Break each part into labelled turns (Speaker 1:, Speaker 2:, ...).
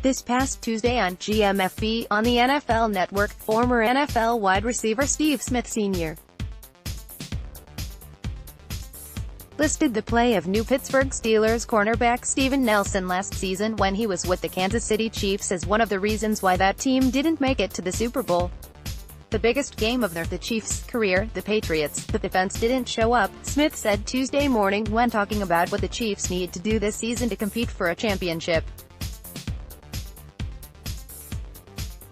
Speaker 1: This past Tuesday on GMFB on the NFL Network, former NFL wide receiver Steve Smith Sr. listed the play of new Pittsburgh Steelers cornerback Steven Nelson last season when he was with the Kansas City Chiefs as one of the reasons why that team didn't make it to the Super Bowl. The biggest game of the Chiefs' career, the Patriots, the defense didn't show up, Smith said Tuesday morning when talking about what the Chiefs need to do this season to compete for a championship.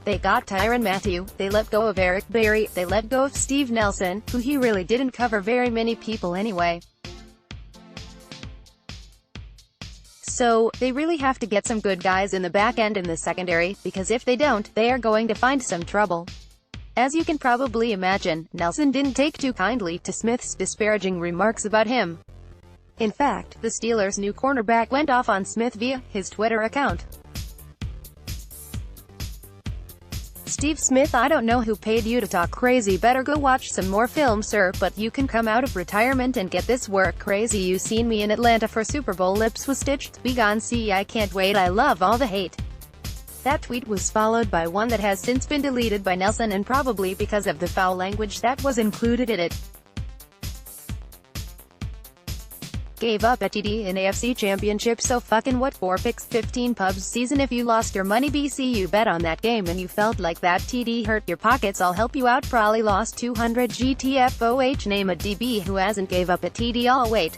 Speaker 1: They got Tyrann Mathieu, they let go of Eric Berry, they let go of Steve Nelson, who he really didn't cover very many people anyway. So, they really have to get some good guys in the back end in the secondary, because if they don't, they are going to find some trouble. As you can probably imagine, Nelson didn't take too kindly to Smith's disparaging remarks about him. In fact, the Steelers' new cornerback went off on Smith via his Twitter account. Steve Smith, I don't know who paid you to talk crazy, better go watch some more film, sir, but you can come out of retirement and get this work crazy. You seen me in Atlanta for Super Bowl, lips was stitched, be gone, see I can't wait, I love all the hate. That tweet was followed by one that has since been deleted by Nelson, and probably because of the foul language that was included in it. Gave up a TD in AFC Championship, so fucking what, 4 picks, 15 pubs season. If you lost your money BC, you bet on that game and you felt like that TD hurt your pockets, I'll help you out. Probably lost 200 GTFOH. Name a DB who hasn't gave up a TD all wait.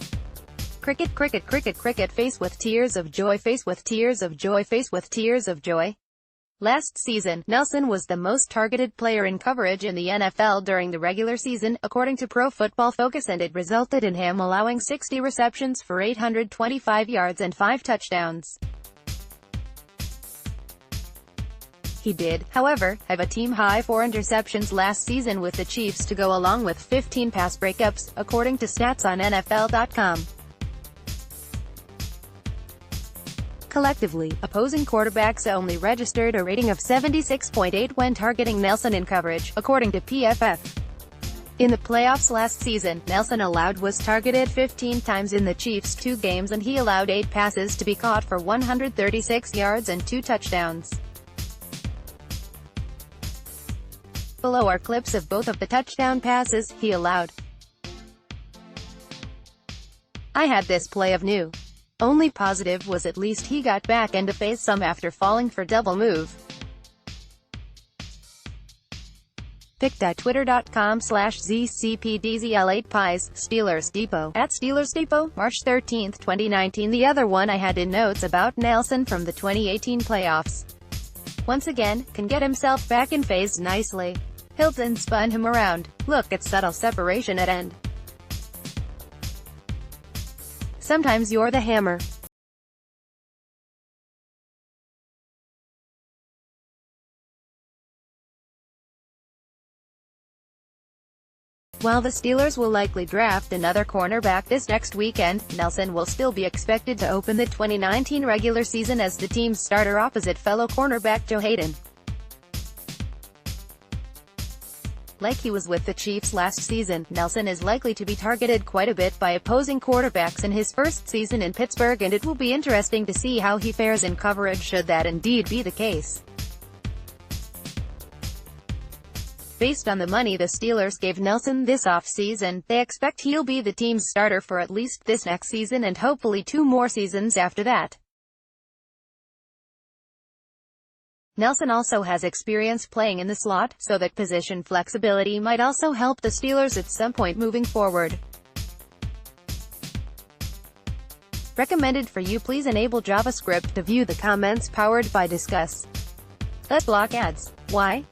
Speaker 1: Cricket, cricket, cricket, cricket, face with tears of joy, face with tears of joy, face with tears of joy. Last season, Nelson was the most targeted player in coverage in the NFL during the regular season, according to Pro Football Focus, and it resulted in him allowing 60 receptions for 825 yards and 5 touchdowns. He did, however, have a team-high 4 interceptions last season with the Chiefs to go along with 15 pass breakups, according to stats on NFL.com. Collectively, opposing quarterbacks only registered a rating of 76.8 when targeting Nelson in coverage, according to PFF. In the playoffs last season, Nelson was targeted 15 times in the Chiefs' 2 games, and he allowed 8 passes to be caught for 136 yards and 2 touchdowns. Below are clips of both of the touchdown passes he allowed. I had this play of new. Only positive was at least he got back and to face some after falling for double move. Pic.twitter.com/ZCPDZL8Pies, Steelers Depot, @Steelers Depot, March 13, 2019. The other one I had in notes about Nelson from the 2018 playoffs. Once again, can get himself back in phase nicely. Hilton spun him around. Look at subtle separation at end. Sometimes you're the hammer. While the Steelers will likely draft another cornerback this next weekend, Nelson will still be expected to open the 2019 regular season as the team's starter opposite fellow cornerback Joe Hayden. Like he was with the Chiefs last season, Nelson is likely to be targeted quite a bit by opposing quarterbacks in his first season in Pittsburgh, and it will be interesting to see how he fares in coverage should that indeed be the case. Based on the money the Steelers gave Nelson this offseason, they expect he'll be the team's starter for at least this next season and hopefully 2 more seasons after that. Nelson also has experience playing in the slot, so that position flexibility might also help the Steelers at some point moving forward. Recommended for you. Please enable JavaScript to view the comments powered by Discuss. Let's block ads. Why?